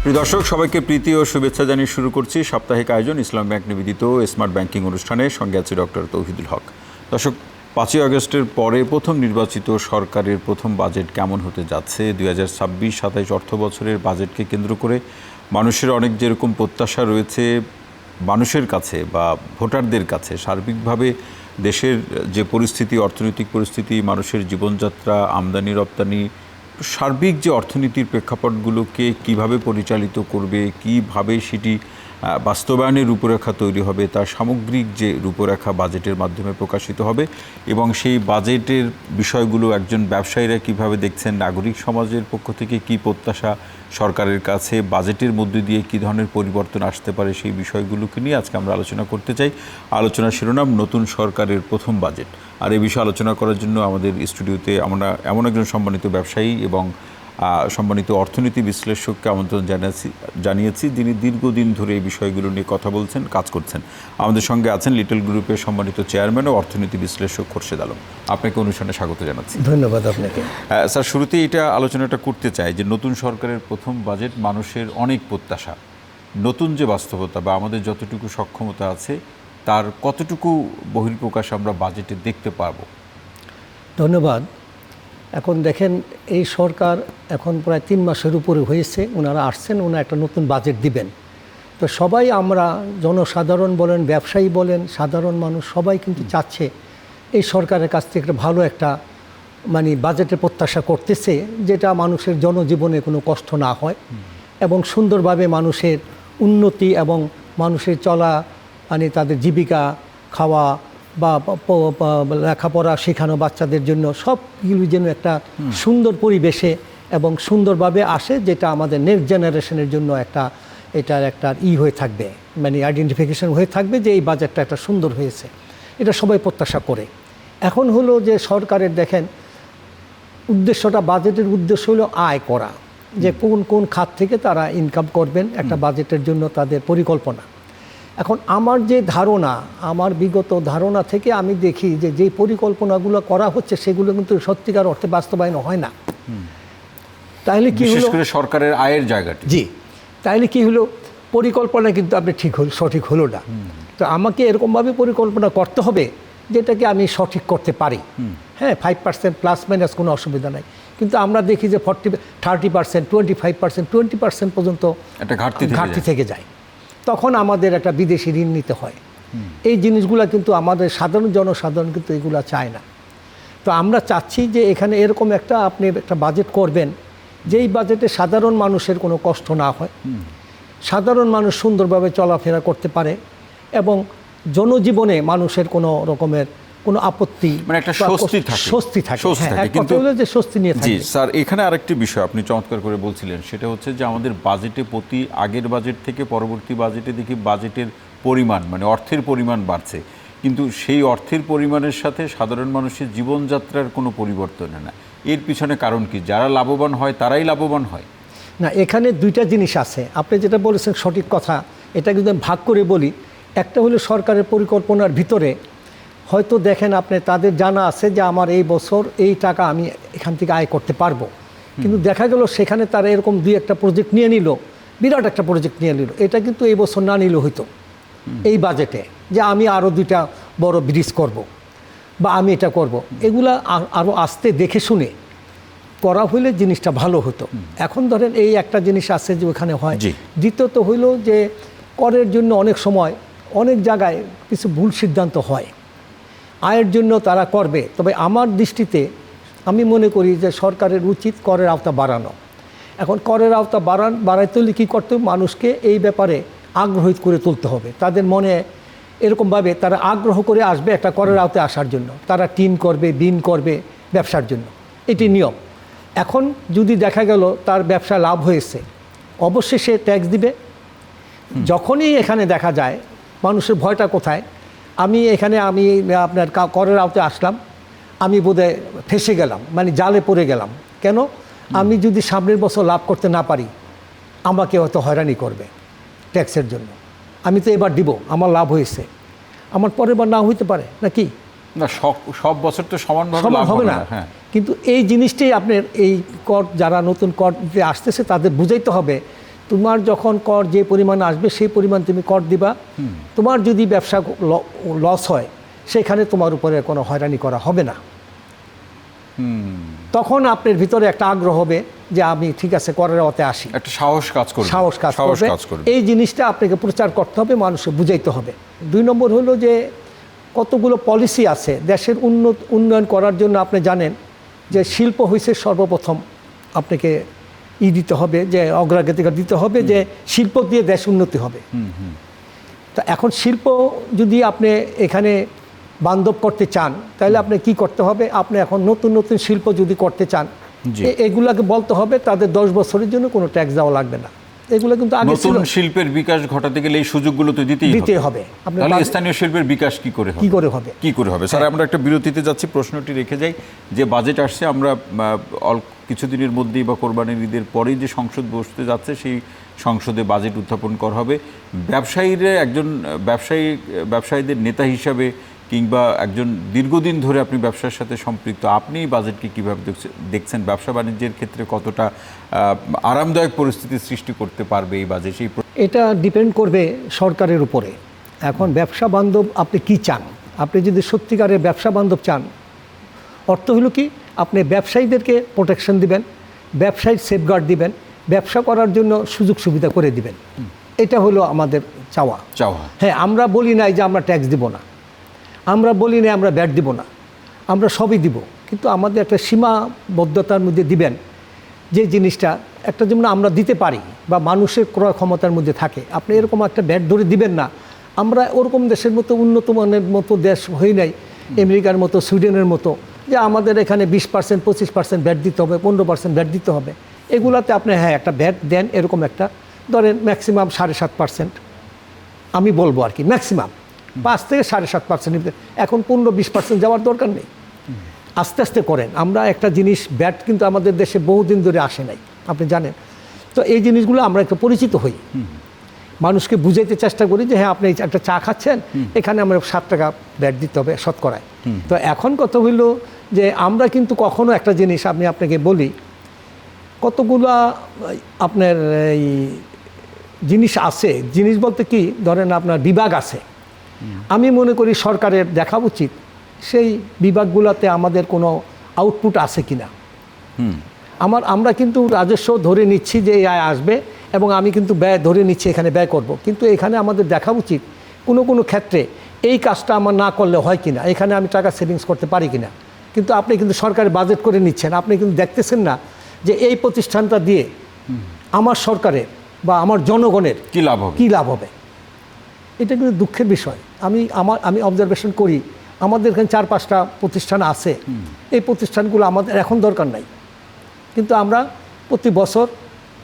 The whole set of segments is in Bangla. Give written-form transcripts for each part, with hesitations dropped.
প্রিয় দর্শক, সবাইকে প্রীতি ও শুভেচ্ছা জানিয়ে শুরু করছি সাপ্তাহিক আয়োজন ইসলাম ব্যাংক নিবেদিত স্মার্ট ব্যাংকিং অনুষ্ঠানে। সঙ্গে আছে ডক্টর তৌহিদুল হক। দর্শক, 5ই আগস্টের পরে প্রথম নির্বাচিত সরকারের প্রথম বাজেট কেমন হতে যাচ্ছে? 2026-27 অর্থ বছরের বাজেটকে কেন্দ্র করে মানুষের অনেক যেরকম প্রত্যাশা রয়েছে মানুষের কাছে বা ভোটারদের কাছে, সার্বিকভাবে দেশের যে পরিস্থিতি, অর্থনৈতিক পরিস্থিতি, মানুষের জীবনযাত্রা, আমদানি রপ্তানি, সার্বিক যে অর্থনীতির প্রেক্ষাপটগুলোকে কিভাবে পরিচালিত করবে, কিভাবে সেটি বাস্তবায়নের রূপরেখা তৈরি হবে, তার সামগ্রিক যে রূপরেখা বাজেটের মাধ্যমে প্রকাশিত হবে এবং সেই বাজেটের বিষয়গুলো একজন ব্যবসায়ীরা কিভাবে দেখছেন, নাগরিক সমাজের পক্ষ থেকে কি প্রত্যাশা সরকারের কাছে, বাজেটের মধ্যে দিয়ে কী ধরনের পরিবর্তন আসতে পারে, সেই বিষয়গুলোকে নিয়ে আজকে আমরা আলোচনা করতে চাই। আলোচনার শিরোনাম নতুন সরকারের প্রথম বাজেট। আর এই বিষয়ে আলোচনা করার জন্য আমাদের স্টুডিওতে আমরা এমন একজন সম্মানিত ব্যবসায়ী এবং সম্মানিত অর্থনীতি বিশ্লেষককে আমন্ত্রণ জানিয়েছি, যিনি দীর্ঘদিন ধরে এই বিষয়গুলো নিয়ে কথা বলছেন, কাজ করছেন। আমাদের সঙ্গে আছেন লিটল গ্রুপের সম্মানিত চেয়ারম্যান ও অর্থনীতি বিশ্লেষক খোরশেদ আলম। আপনাকে অনুষ্ঠানে স্বাগত জানাচ্ছি। ধন্যবাদ আপনাকে। স্যার, শুরুতেই এটা আলোচনাটা করতে চাই যে নতুন সরকারের প্রথম বাজেট, মানুষের অনেক প্রত্যাশা, নতুন যে বাস্তবতা বা আমাদের যতটুকু সক্ষমতা আছে তার কতটুকু বহিঃপ্রকাশ আমরা বাজেটে দেখতে পারবো? ধন্যবাদ। এখন দেখেন, এই সরকার এখন প্রায় 3 মাসের উপরে হয়েছে, ওনারা আসছেন, ওনারা একটা নতুন বাজেট দিবেন। তো সবাই আমরা, জনসাধারণ বলেন, ব্যবসায়ী বলেন, সাধারণ মানুষ সবাই কিন্তু চাচ্ছে এই সরকারের কাছ থেকে একটা ভালো একটা বাজেটের প্রত্যাশা করতেছে, যেটা মানুষের জনজীবনে কোনো কষ্ট না হয় এবং সুন্দরভাবে মানুষের উন্নতি এবং মানুষের চলা, তাদের জীবিকা, খাওয়া বা লেখাপড়া শেখানো বাচ্চাদের জন্য সবগুলো যেন একটা সুন্দর পরিবেশে এবং সুন্দরভাবে আসে, যেটা আমাদের নেক্সট জেনারেশনের জন্য এটার একটা হয়ে থাকবে, আইডেন্টিফিকেশন হয়ে থাকবে যে এই বাজেটটা একটা সুন্দর হয়েছে। এটা সবাই প্রত্যাশা করে। এখন হলো যে সরকারের দেখেন উদ্দেশ্যটা, বাজেটের উদ্দেশ্য হলো আয় করা, যে কোন কোন খাত থেকে তারা ইনকাম করবেন, একটা বাজেটের জন্য তাদের পরিকল্পনা। এখন আমার যে ধারণা, আমার বিগত ধারণা থেকে আমি দেখি যে যেই পরিকল্পনাগুলো করা হচ্ছে সেগুলো কিন্তু সত্যিকার অর্থে বাস্তবায়ন হয় না। তাহলে কি হলো, বিশেষ করে সরকারের আয়ের জায়গাটি, জি, তাহলে কি হলো, পরিকল্পনা কিন্তু আপনি সঠিক হলো না। তো আমাকে এরকমভাবে পরিকল্পনা করতে হবে যেটাকে আমি সঠিক করতে পারি। হ্যাঁ, 5% প্লাস মাইনাস কোনো অসুবিধা নাই, কিন্তু আমরা দেখি যে 30%, 25%, 20% পর্যন্ত একটা ঘাটতি থেকে যায়। তখন আমাদের একটা বিদেশি ঋণ নিতে হয়। এই জিনিসগুলো কিন্তু আমাদের জনসাধারণ কিন্তু এগুলা চায় না। তো আমরা চাচ্ছি যে এখানে এরকম আপনি একটা বাজেট করবেন, যেই বাজেটে সাধারণ মানুষের কোনো কষ্ট না হয়, সাধারণ মানুষ সুন্দরভাবে চলাফেরা করতে পারে এবং জনজীবনে মানুষের কোনো রকমের কোনো আপত্তি, একটা স্বস্তি থাকে। কিন্তু যে স্বস্তি নিয়ে থাকে। জি স্যার, এখানে আরেকটি বিষয় আপনি চমৎকার করে বলছিলেন, সেটা হচ্ছে যে আমাদের বাজেটে প্রতি আগের বাজেট থেকে পরবর্তী বাজেটে দেখি বাজেটের পরিমাণ, অর্থের পরিমাণ বাড়ছে, কিন্তু সেই অর্থের পরিমাণের সাথে সাধারণ মানুষের জীবনযাত্রার কোনো পরিবর্তন হয় না। এর পিছনে কারণ কি? যারা লাভবান হয় তারাই লাভবান হয় না। এখানে দুইটা জিনিস আছে, আপনি যেটা বলেছেন সঠিক কথা। এটা কিন্তু ভাগ করে বলি। একটা হলো সরকারের পরিকল্পনার ভিতরে হয়তো দেখেন আপনি, তাদের জানা আছে যে আমার এই বছর এই টাকা আমি এখান থেকে আয় করতে পারবো, কিন্তু দেখা গেল সেখানে তারা এরকম 2-1টা প্রজেক্ট নিয়ে নিল, বিরাট একটা প্রজেক্ট নিয়ে নিল। এটা কিন্তু এই বছর না নিল হইতো এই বাজেটে, যে আমি আরও 2টা বড় ব্রিজ করব বা আমি এটা করব। এগুলা আরও আস্তে দেখে শুনে করা হইলে জিনিসটা ভালো হতো। এখন ধরেন এই একটা জিনিস আছে যে ওখানে হয়। দ্বিতীয়ত হইল যে করের জন্য অনেক সময় অনেক জায়গায় কিছু ভুল সিদ্ধান্ত হয়। আয়ের জন্য তারা করবে, তবে আমার দৃষ্টিতে আমি মনে করি যে সরকারের উচিত করের আওতা বাড়ানো। এখন করের আওতা বাড়াইতে হলে কী করতে হবে, মানুষকে এই ব্যাপারে আগ্রহী করে তুলতে হবে। তাদের মনে এরকমভাবে তারা আগ্রহ করে আসবে একটা করের আওতায় আসার জন্য, তারা টিন করবে, বিন করবে ব্যবসার জন্য, এটি নিয়ম। এখন যদি দেখা গেল তার ব্যবসা লাভ হয়েছে, অবশ্যই সে ট্যাক্স দিবে। যখনই এখানে দেখা যায় মানুষের ভয়টা কোথায়, আমি আপনার করের আওতায় আসলাম, আমি বোধহয় ফেঁসে গেলাম, জালে পড়ে গেলাম। কেন? আমি যদি সামনের বছর লাভ করতে না পারি, আমাকে হয়তো হয়রানি করবে ট্যাক্সের জন্য। আমি তো এবার দিব, আমার লাভ হয়েছে, আমার পরের বার না হইতে পারে নাকি? না, সব বছর তো সমান হবে না। কিন্তু এই জিনিসটাই আপনার এই কর, যারা নতুন কর আসতেছে তাদের বুঝাইতে হবে তোমার যখন কর যে পরিমাণ আসবে সেই পরিমাণ তুমি কর দিবা। তোমার যদি ব্যবসা লস হয় সেখানে তোমার উপরে কোনো হয়রানি করা হবে না। তখন আপনার ভিতরে একটা আগ্রহ হবে যে আমি ঠিক আছে করের অতে আসি, একটা সাহস কাজ করবে। সাহস কাজ করবে। এই জিনিসটা আপনাকে প্রচার করতে হবে, মানুষকে বুঝাইতে হবে। 2 নম্বর হলো যে কতগুলো পলিসি আছে দেশের উন্নয়ন করার জন্য। আপনি জানেন যে শিল্প হয়েছে সর্বপ্রথম আপনাকে দিতে হবে, যে অগ্রাধিকার দিতে হবে, যে শিল্প দিয়ে দেশ উন্নতি হবে। তা এখন শিল্প যদি আপনি এখানে বান্ধব করতে চান তাহলে আপনি কি করতে হবে? আপনি এখন নতুন নতুন শিল্প যদি করতে চান এগুলাকে বলতে হবে তাদের 10 বছরের জন্য কোনো ট্যাক্স দেওয়া লাগবে না। এগুলো কিন্তু আগে ছিল। নতুন শিল্পের বিকাশ ঘটাতে গেলে এই সুযোগগুলো তো দিতেই হবে। তাহলে স্থানীয় শিল্পের বিকাশ কি করে হবে? স্যার, আমরা একটা বিরতিতে যাচ্ছি, প্রশ্নটি রেখে যাই যে বাজেট আসছে, আমরা কিছুদিনের মধ্যেই বা কোরবানির ঈদের পরেই যে সংসদ বসতে যাচ্ছে সেই সংসদে বাজেট উত্থাপন করা হবে। ব্যবসায়ীদের নেতা হিসাবে কিংবা একজন দীর্ঘদিন ধরে আপনি ব্যবসার সাথে সম্পৃক্ত, আপনি বাজেটকে কীভাবে দেখছেন? ব্যবসা বাণিজ্যের ক্ষেত্রে কতটা আরামদায়ক পরিস্থিতি সৃষ্টি করতে পারবে এই বাজেট? এটা ডিপেন্ড করবে সরকারের উপরে। এখন ব্যবসা বান্ধব আপনি কি চান? আপনি যদি সত্যিকারের ব্যবসা বান্ধব চান, অর্থ হলো কি আপনি ব্যবসায়ীদেরকে প্রোটেকশন দিবেন, ব্যবসায়ীর সেফগার্ড দিবেন, ব্যবসা করার জন্য সুযোগ সুবিধা করে দিবেন। এটা হলো আমাদের চাওয়া। হ্যাঁ, আমরা বলি নাই যে আমরা ট্যাক্স দিব না, আমরা বলি না আমরা ভ্যাট দিব না, আমরা সবই দিব, কিন্তু আমাদের একটা সীমাবদ্ধতার মধ্যে দিবেন যে জিনিসটা একটা যেমন আমরা দিতে পারি বা মানুষের ক্রয় ক্ষমতার মধ্যে থাকে। আপনি এরকম একটা ভ্যাট ধরে দিবেন না। আমরা ওরকম দেশের মতো উন্নত মানের মতো দেশ হই নাই, আমেরিকার মতো, সুইডেনের মতো, যে আমাদের এখানে 20%, 25% ভ্যাট দিতে হবে, 15% ভ্যাট দিতে হবে। এগুলাতে আপনি হ্যাঁ একটা ভ্যাট দেন, এরকম একটা ধরেন ম্যাক্সিমাম 7.5%, আমি বলবো আর কি ম্যাক্সিমাম 5 থেকে 7.5%। এখন 15-20% যাওয়ার দরকার নেই, আস্তে আস্তে করেন। আমরা একটা জিনিস ব্যাট কিন্তু আমাদের দেশে বহুদিন ধরে আসে নাই, আপনি জানেন। তো এই জিনিসগুলো আমরা একটু পরিচিত হই, মানুষকে বুঝাইতে চেষ্টা করি যে হ্যাঁ আপনি একটা চা খাচ্ছেন, এখানে আমরা 7 টাকা ব্যাট দিতে হবে শতকরায়। তো এখন কথা হইল যে আমরা কিন্তু কখনো একটা জিনিস আমি আপনাকে বলি, কতগুলা আপনার এই জিনিস আছে, জিনিস বলতে কি ধরেন আপনার বিভাগ আছে। আমি মনে করি সরকারের দেখা উচিত সেই বিভাগগুলোতে আমাদের কোনো আউটপুট আছে কিনা। আমরা কিন্তু রাজস্ব ধরে নিচ্ছি যে এই আয় আসবে এবং আমি কিন্তু ব্যয় ধরে নিচ্ছি এখানে ব্যয় করব, কিন্তু এখানে আমাদের দেখা উচিত কোনো ক্ষেত্রে এই কাজটা আমার না করলে হয় কিনা, এখানে আমি টাকা সেভিংস করতে পারি কিনা। কিন্তু আপনি কিন্তু সরকারের বাজেট করে নিচ্ছেন, আপনি কিন্তু দেখতেছেন না যে এই প্রতিষ্ঠানটা দিয়ে আমার সরকারের বা আমার জনগণের কী লাভ হবে। এটা কিন্তু দুঃখের বিষয়। আমি অবজারভেশন করি, আমাদের এখানে 4-5টা প্রতিষ্ঠান আছে, এই প্রতিষ্ঠানগুলো আমাদের এখন দরকার নাই, কিন্তু আমরা প্রতি বছর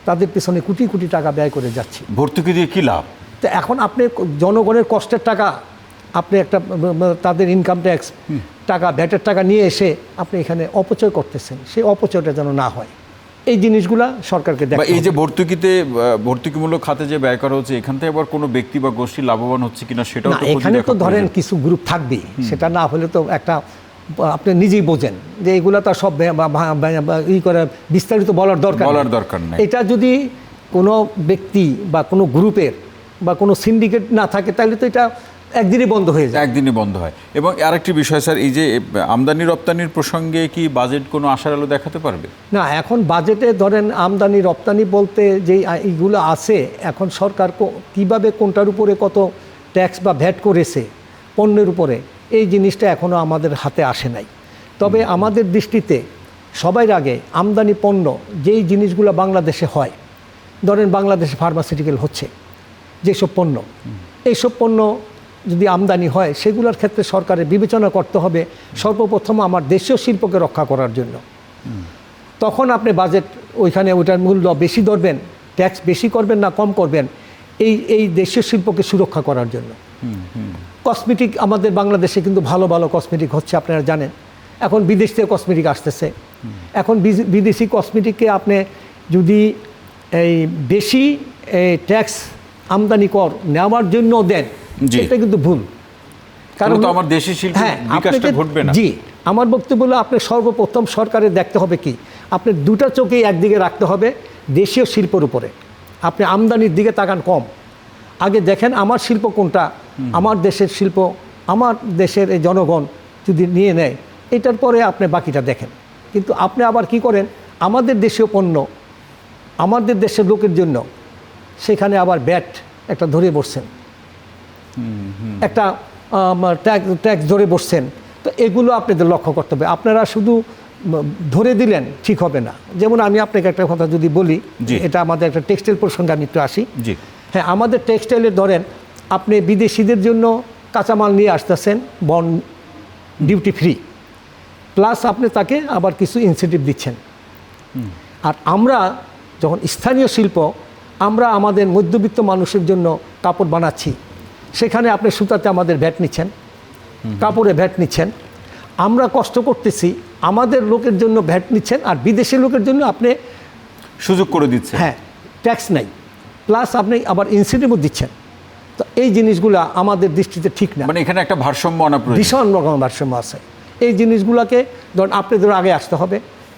তাদের পিছনে কোটি কোটি টাকা ব্যয় করে যাচ্ছি। ভর্তুকি দিয়ে কী লাভ? তো এখন আপনি জনগণের কষ্টের টাকা, আপনি একটা তাদের ইনকাম ট্যাক্স টাকা, ভ্যাটের টাকা নিয়ে এসে আপনি এখানে অপচয় করতেছেন। সেই অপচয়টা যেন না হয়, এই জিনিসগুলা সরকারকে দেখতে হবে। এই যে ভর্তুকিমূলক খাতে যে ব্যয় করা হচ্ছে, এখান থেকে আবার কোনো ব্যক্তি বা গোষ্ঠী লাভবান হচ্ছে কিনা সেটাও তো এখানে তো ধরেন কিছু গ্রুপ থাকবেই, সেটা না হলে তো একটা আপনি নিজেই বোঝেন যে এইগুলো তো সব করে বিস্তারিত বলার দরকার নেই। এটা যদি কোনো ব্যক্তি বা কোনো গ্রুপের বা কোনো সিন্ডিকেট না থাকে তাহলে তো এটা একদিনই বন্ধ হয়ে যায়, একদিনই বন্ধ হয়। এবং আরেকটি বিষয় স্যার, এই যে আমদানি রপ্তানির প্রসঙ্গে কি বাজেট কোনো আশার আলো দেখাতে পারবে? না, এখন বাজেটে ধরেন আমদানি রপ্তানি বলতে যেই এইগুলো আছে, এখন সরকার কিভাবে কোনটার উপরে কত ট্যাক্স বা ভ্যাট করেছে পণ্যের উপরে, এই জিনিসটা এখনও আমাদের হাতে আসে নাই। তবে আমাদের দৃষ্টিতে সবার আগে আমদানি পণ্য যেই জিনিসগুলো বাংলাদেশে হয়, ধরেন বাংলাদেশে ফার্মাসিউটিক্যাল হচ্ছে যেসব পণ্য, এইসব পণ্য যদি আমদানি হয় সেগুলোর ক্ষেত্রে সরকারের বিবেচনা করতে হবে সর্বপ্রথম আমার দেশীয় শিল্পকে রক্ষা করার জন্য। তখন আপনি বাজেট ওইখানে ওইটার মূল্য বেশি ধরবেন, ট্যাক্স বেশি করবেন না কম করবেন, এই দেশীয় শিল্পকে সুরক্ষা করার জন্য। কসমেটিক আমাদের বাংলাদেশে কিন্তু ভালো ভালো কসমেটিক হচ্ছে, আপনারা জানেন। এখন বিদেশ থেকে কসমেটিক আসতেছে, এখন বিদেশি কসমেটিককে আপনি যদি এই বেশি ট্যাক্স আমদানি কর নেওয়ার জন্য দেন, এটা কিন্তু ভুল। কারণ তো আমার দেশি শিল্পের বিকাশটা ঘটবে না। জি, আমার বক্তব্য হলো আপনি সর্বপ্রথম সরকারের দেখতে হবে কি, আপনি দুটা চোখেই একদিকে রাখতে হবে দেশীয় শিল্পের উপরে। আপনি আমদানির দিকে তাকান কম। আগে দেখেন আমার শিল্প কোনটা, আমার দেশের শিল্প, আমার দেশের এই জনগণ যদি নিয়ে নেয়, এটার পরে আপনি বাকিটা দেখেন। কিন্তু আপনি আবার কি করেন, আমাদের দেশীয় পণ্য আমাদের দেশের লোকের জন্য সেখানে আবার ব্যাট একটা ধরে বসছেন, একটা ট্যাক্স ধরে বসছেন। তো এগুলো আপনাদের লক্ষ্য করতে হবে। আপনারা শুধু ধরে দিলেন ঠিক হবে না। যেমন আমি আপনাকে একটা কথা যদি বলি, এটা আমাদের একটা টেক্সটাইল প্রসঙ্গে আমি একটু আসি। হ্যাঁ, আমাদের টেক্সটাইলের ধরেন আপনি বিদেশিদের জন্য কাঁচামাল নিয়ে আসতেছেন বন্ড ডিউটি ফ্রি, প্লাস আপনি তাকে আবার কিছু ইনসেন্টিভ দিচ্ছেন। আর আমরা যখন স্থানীয় শিল্প, আমরা আমাদের মধ্যবিত্ত মানুষের জন্য কাপড় বানাচ্ছি, সেখানে আপনি সুতাতে আমাদের ভ্যাট নিচ্ছেন, কাপড়ে ভ্যাট নিচ্ছেন। আমরা কষ্ট করতেছি, আমাদের লোকের জন্য ভ্যাট নিচ্ছেন, আর বিদেশি লোকের জন্য আপনি সুযোগ করে দিচ্ছেন। হ্যাঁ, ট্যাক্স নাই, প্লাস আপনি আবার ইনসেন্টিভও দিচ্ছেন। তো এই জিনিসগুলো আমাদের দৃষ্টিতে ঠিক না। মানে এখানে একটা ভারসাম্য আনা প্রয়োজন। ভীষণ রকম ভারসাম্য আছে। এই জিনিসগুলোকে ধরুন আপনাদের আগে আসতে হবে,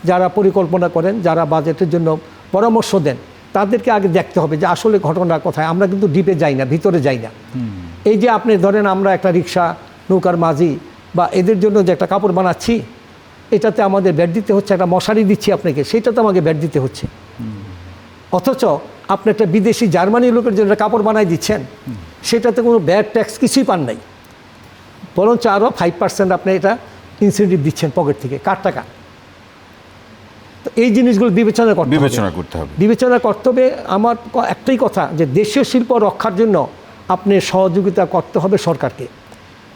যারা পরিকল্পনা করেন, যারা বাজেটের জন্য পরামর্শ দেন, তাদেরকে আগে দেখতে হবে যে আসলে ঘটনা কোথায়। আমরা কিন্তু ডিপে যাই না, ভিতরে যাই না। এই যে আপনি ধরেন আমরা একটা রিক্সা, নৌকার মাঝি বা এদের জন্য যে একটা কাপড় বানাচ্ছি, এটাতে আমাদের ব্যাট দিতে হচ্ছে, একটা মশারি দিচ্ছি আপনাকে, সেটাতে আমাকে ব্যাট দিতে হচ্ছে। অথচ আপনি একটা বিদেশি জার্মানির লোকের জন্য কাপড় বানাই দিচ্ছেন, সেটাতে কোনো ব্যাট ট্যাক্স কিছুই পান নাই, বরঞ্চ আরও 5% আপনি এটা ইনসেন্টিভ দিচ্ছেন পকেট থেকে। কার টাকা? তো এই জিনিসগুলো বিবেচনা করতে হবে। বিবেচনা করতে হবে। আমার একটাই কথা, যে দেশীয় শিল্প রক্ষার জন্য আপনি সহযোগিতা করতে হবে সরকারকে,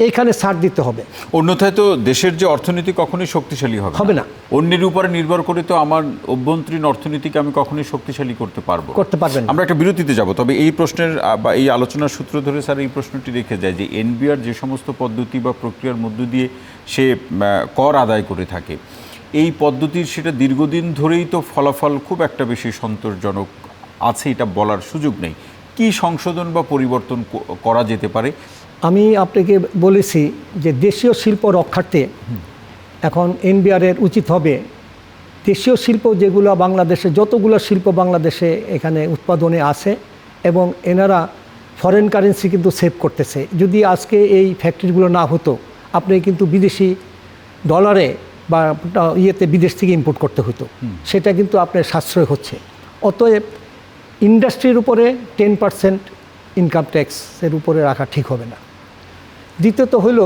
এইখানে ছাড় দিতে হবে। অন্যথায় তো দেশের যে অর্থনীতি কখনোই শক্তিশালী হবে না। অন্যের উপরে নির্ভর করে তো আমার অভ্যন্তরীণ অর্থনীতিকে আমি কখনোই শক্তিশালী করতে পারবেন। আমরা একটা বিরতিতে যাব। তবে এই প্রশ্নের বা এই আলোচনার সূত্র ধরে স্যার এই প্রশ্নটি রেখে যায় যে এনবিআর যে সমস্ত পদ্ধতি বা প্রক্রিয়ার মধ্য দিয়ে সে কর আদায় করে থাকে, এই পদ্ধতির সেটা দীর্ঘদিন ধরেই তো ফলাফল খুব একটা বেশি সন্তোষজনক আছে, এটা বলার সুযোগ নেই। কি সংশোধন বা পরিবর্তন করা যেতে পারে? আমি আপনাকে বলেছি যে দেশীয় শিল্প রক্ষার্থে এখন এনবিআরের উচিত হবে দেশীয় শিল্প যেগুলো বাংলাদেশে, যতগুলো শিল্প বাংলাদেশে এখানে উৎপাদনে আছে, এবং এনারা ফরেন কারেন্সি কিন্তু সেভ করতেছে। যদি আজকে এই ফ্যাক্টরিগুলো না হতো, আপনি কিন্তু বিদেশি ডলারে বা ইয়েতে বিদেশ থেকে ইম্পোর্ট করতে হতো, সেটা কিন্তু আপনার সাশ্রয় হচ্ছে। অতএব ইন্ডাস্ট্রির উপরে 10% ইনকাম ট্যাক্সের উপরে রাখা ঠিক হবে না। দ্বিতীয়ত হলো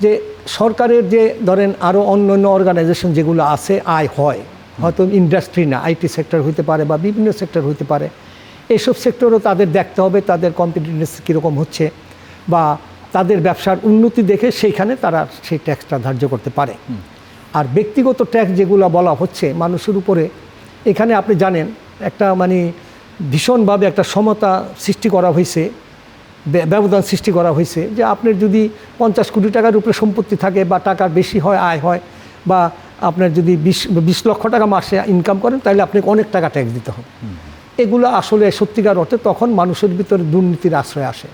যে সরকারের যে ধরেন আরও অন্য অর্গানাইজেশন যেগুলো আছে, আয় হয়, হয়তো ইন্ডাস্ট্রি না, আইটি সেক্টর হতে পারে বা বিভিন্ন সেক্টর হতে পারে, এইসব সেক্টরও তাদের দেখতে হবে তাদের কম্পিটিটিভনেস কীরকম হচ্ছে, বা তাদের ব্যবসার উন্নতি দেখে সেইখানে তারা সেই ট্যাক্সটা ধার্য করতে পারে। আর ব্যক্তিগত ট্যাক্স যেগুলো বলা হচ্ছে মানুষের উপরে, এখানে আপনি জানেন একটা মানে ভীষণভাবে একটা সমতা সৃষ্টি করা হয়েছে, ব্যবধান সৃষ্টি করা হয়েছে, যে আপনার যদি 50 কোটি টাকার উপরে সম্পত্তি থাকে বা টাকার বেশি হয়, আয় হয়, বা আপনার যদি 20 লক্ষ টাকা মাসে ইনকাম করেন, তাহলে আপনাকে অনেক টাকা ট্যাক্স দিতে হবে। এগুলো আসলে সত্যিকার অর্থে তখন মানুষের ভিতরে দুর্নীতির আশ্রয় আসে,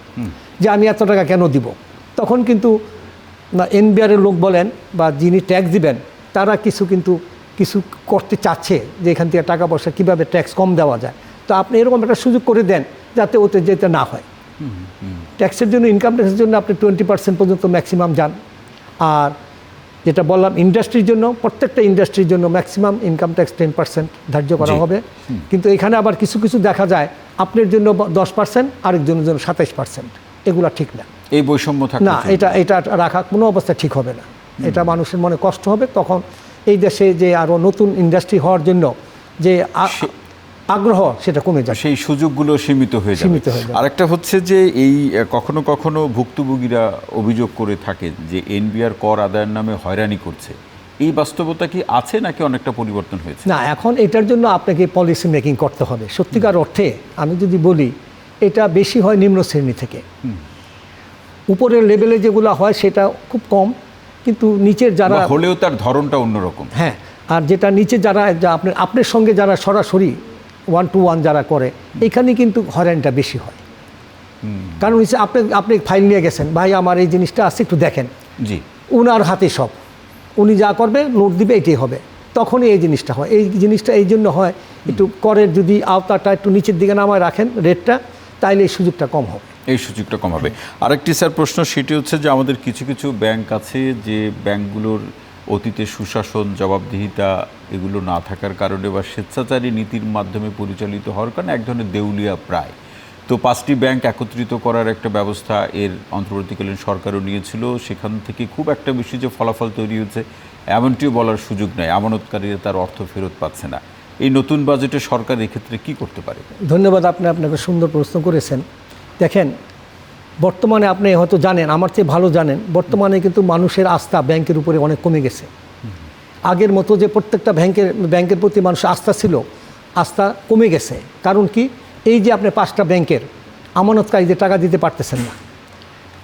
যে আমি এত টাকা কেন দিব। তখন কিন্তু এনবিআরের লোক বলেন বা যিনি ট্যাক্স দিবেন, তারা কিছু করতে চাচ্ছে যে এখান থেকে টাকা পয়সা কীভাবে ট্যাক্স কম দেওয়া যায়। তো আপনি এরকম একটা সুযোগ করে দেন যাতে ওতে যেতে না হয়। ট্যাক্সের জন্য, ইনকাম ট্যাক্সের জন্য আপনি 20% পর্যন্ত ম্যাক্সিমাম যান। আর যেটা বললাম ইন্ডাস্ট্রির জন্য, প্রত্যেকটা ইন্ডাস্ট্রির জন্য ম্যাক্সিমাম ইনকাম ট্যাক্স 10% ধার্য করা হবে। কিন্তু এখানে আবার কিছু দেখা যায় আপনার জন্য 10%, আরেকজনের জন্য 27%। এগুলো ঠিক না, এই বৈষম্য থাকে না। এটা রাখা কোনো অবস্থায় ঠিক হবে না। এটা মানুষের মনে কষ্ট হবে। তখন এই দেশে যে আরও নতুন ইন্ডাস্ট্রি হওয়ার জন্য যে আগ্রহ, সেটা কমে যায়, সেই সুযোগগুলো সীমিত হয়ে যাবে। আরেকটা হচ্ছে যে এই কখনো কখনো ভুক্তভোগীরা অভিযোগ করে থাকে যে এনবিআর কর আদায়ের নামে হয়রানি করছে। এই বাস্তবতা কি আছে নাকি অনেকটা পরিবর্তন হয়েছে? না, এখন এটার জন্য আপনাকে পলিসি মেকিং করতে হবে। সত্যিকার অর্থে আমি যদি বলি, এটা বেশি হয় নিম্ন শ্রেণী থেকে, উপরের লেভেলে যেগুলো হয় সেটা খুব কম, কিন্তু নিচের যারা হলেও তার ধরনটা অন্যরকম। হ্যাঁ, আর যেটা নিচে যারা আপনার সঙ্গে যারা সরাসরি 1-to-1 যারা করে, এখানে কিন্তু হয়রানিটা বেশি হয়। কারণ হচ্ছে আপনি ফাইল নিয়ে গেছেন, ভাই আমার এই জিনিসটা আছে একটু দেখেন, জি, উনার হাতে সব, উনি যা করবে নোট দিবে, এটাই হবে। তখনই এই জিনিসটা হয়। এই জিনিসটা এই জন্য হয়, একটু করের যদি আওতাটা একটু নিচের দিকে নামায় রাখেন রেটটা, তাইলে এই সুযোগটা কম হবে। এই সুযোগটা কম হবে। আরেকটি স্যার প্রশ্ন, সেটি হচ্ছে যে আমাদের কিছু কিছু ব্যাংক আছে যে ব্যাংকগুলোর অতীতে সুশাসন, জবাবদিহিতা এগুলো না থাকার কারণে বা স্বেচ্ছাচারী নীতির মাধ্যমে পরিচালিত হওয়ার কারণে এক ধরনের দেউলিয়া প্রায়। তো 5টি ব্যাংক একত্রিত করার একটা ব্যবস্থা এর অন্তর্বর্তীকালীন সরকারও নিয়েছিল, সেখান থেকে খুব একটা বেশি যে ফলাফল তৈরি হচ্ছে এমনটিও বলার সুযোগ নেই, আমানতকারীরা তার অর্থ ফেরত পাচ্ছে না। এই নতুন বাজেটে সরকার এক্ষেত্রে কী করতে পারে? ধন্যবাদ, আপনাকে সুন্দর প্রশ্ন করেছেন। দেখেন, বর্তমানে আপনি হয়তো জানেন, আমার চেয়ে ভালো জানেন, বর্তমানে কিন্তু মানুষের আস্থা ব্যাংকের উপরে অনেক কমে গেছে। আগের মতো যে প্রত্যেকটা ব্যাংকের প্রতি মানুষের আস্থা ছিল, আস্থা কমে গেছে। কারণ কি, এই যে আপনি 5টা ব্যাংকের আমানতকারীদের টাকা দিতে পারতেছেন না।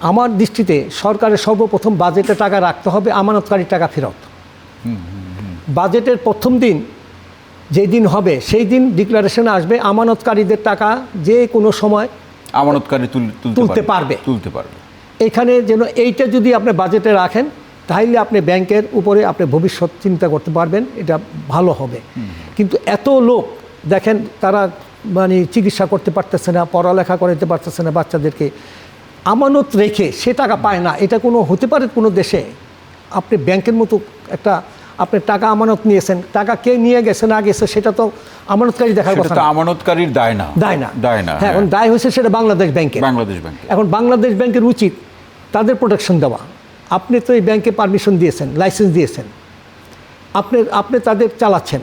আমার দৃষ্টিতে সরকারের সর্বপ্রথম বাজেটে টাকা রাখতে হবে আমানতকারীর টাকা ফেরত। বাজেটের প্রথম দিন যেই দিন হবে সেই দিন ডিক্লারেশনে আসবে আমানতকারীদের টাকা যে কোনো সময় আমানতকারী তুলতে পারবে। এখানে যেন এইটা যদি আপনি বাজেটে রাখেন, তাহলে আপনি ব্যাংকের উপরে আপনি ভবিষ্যৎ চিন্তা করতে পারবেন, এটা ভালো হবে। কিন্তু এত লোক দেখেন, তারা মানে চিকিৎসা করতে পারতেছে না, পড়ালেখা করাতে পারতেছে না বাচ্চাদেরকে, আমানত রেখে সে টাকা পায় না। এটা কোনো হতে পারে কোনো দেশে? আপনি ব্যাংকের মতো একটা, আপনি টাকা আমানত নিয়েছেন, টাকা কে নিয়ে গেছে না গেছে সেটা তো আমানতকারী দেখার কথা না। আমানতকারীর দায় না। হ্যাঁ, এখন দায় হয়েছে সেটা বাংলাদেশ ব্যাংকে। এখন বাংলাদেশ ব্যাংকের উচিত তাদের প্রোটেকশন দেওয়া। আপনি তো এই ব্যাংকে পারমিশন দিয়েছেন, লাইসেন্স দিয়েছেন, আপনি তাদের চালাচ্ছেন,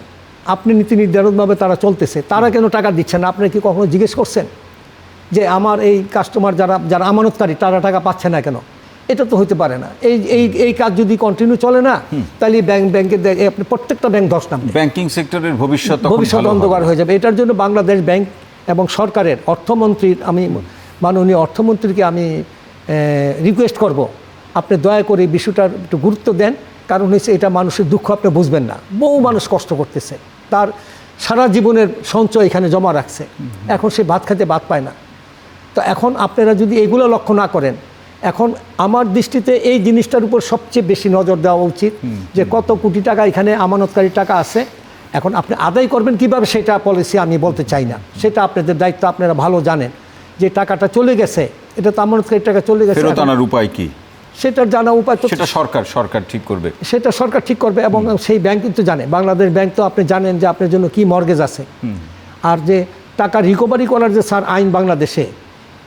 আপনি নীতি নির্ধারণভাবে তারা চলতেছে, তারা কেন টাকা দিচ্ছেন? আপনি কি কখনো জিজ্ঞেস করছেন যে আমার এই কাস্টমার যারা আমানতকারী তারা টাকা পাচ্ছে না কেন? এটা তো হতে পারে না। এই কাজ যদি কন্টিনিউ চলে না, তাহলে ব্যাংকের আপনি প্রত্যেকটা ব্যাংক ধস নামবে, ব্যাংকিং সেক্টরের ভবিষ্যৎ অন্ধকার হয়ে যাবে। এটার জন্য বাংলাদেশ ব্যাংক এবং সরকারের অর্থমন্ত্রীর, আমি মাননীয় অর্থমন্ত্রীকে আমি রিকোয়েস্ট করব, আপনি দয়া করে এই বিষয়টার একটু গুরুত্ব দেন। কারণ হচ্ছে এটা মানুষের দুঃখ আপনি বুঝবেন না। বহু মানুষ কষ্ট করতেছে, তার সারা জীবনের সঞ্চয় এখানে জমা রাখছে, এখন সে ভাত খেতে ভাত পায় না। তো এখন আপনারা যদি এগুলো লক্ষ্য না করেন, এখন আমার দৃষ্টিতে এই জিনিসটার উপর সবচেয়ে বেশি নজর দেওয়া উচিত, যে কত কোটি টাকা এখানে আমানতকারী টাকা আছে। এখন আপনি আদায় করবেন কিভাবে সেটা পলিসি আমি বলতে চাই না, সেটা আপনাদের দায়িত্ব, আপনারা ভালো জানেন। যে টাকাটা চলে গেছে, এটা তো আমানতকারী টাকা চলে গেছে, ফেরত আনার উপায় কি সেটার জানা উপায় তো সেটা সরকার ঠিক করবে। সেটা সরকার ঠিক করবে, এবং সেই ব্যাংক কিন্তু জানে, বাংলাদেশ ব্যাংক তো আপনি জানেন যে আপনার জন্য কি মর্গেজ আছে। আর যে টাকা রিকভারি করার যে স্যার আইন বাংলাদেশে,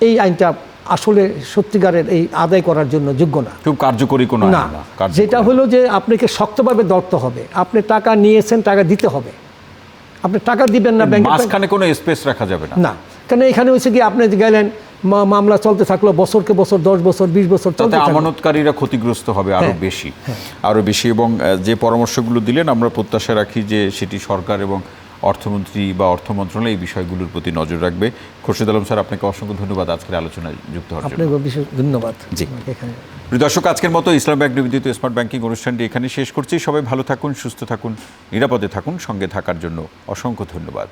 এই আইনটা আসলে সত্যিকারের এই আদায় করার জন্য যোগ্য না, খুব কার্যকরী কোনো আইন না। যেটা হলো যে আপনাকে শক্তভাবে ধরতে হবে, আপনি টাকা নিয়েছেন, টাকা দিতে হবে, আপনি টাকা দিবেন না ব্যাংকে, মাঝখানে কোনো স্পেস রাখা যাবে না। না, কারণ এখানে হচ্ছে কি, আপনি গেলেন, মামলা চলতে থাকলো বছরকে বছর, 10 বছর 20 বছর চলতে থাকলো, আমানতকারীরা ক্ষতিগ্রস্ত হবে আরো বেশি। এবং যে পরামর্শগুলো দিলেন, আমরা প্রত্যাশা রাখি যে সেটি সরকার এবং অর্থমন্ত্রী বা অর্থ মন্ত্রণালয় এই বিষয়গুলোর প্রতি নজর রাখবে। খুরশিদ আলম স্যার, আপনাকে অসংখ্য ধন্যবাদ আজকের আলোচনায় যুক্ত হওয়ার জন্য। আপনাকে বিশেষ ধন্যবাদ। জি, প্রিয় দর্শক, আজকের মতো ইসলাম ব্যাংক নিবেদিত স্মার্ট ব্যাংকিং অনুষ্ঠানটি এখানে শেষ করছি। সবাই ভালো থাকুন, সুস্থ থাকুন, নিরাপদে থাকুন। সঙ্গে থাকার জন্য অসংখ্য ধন্যবাদ।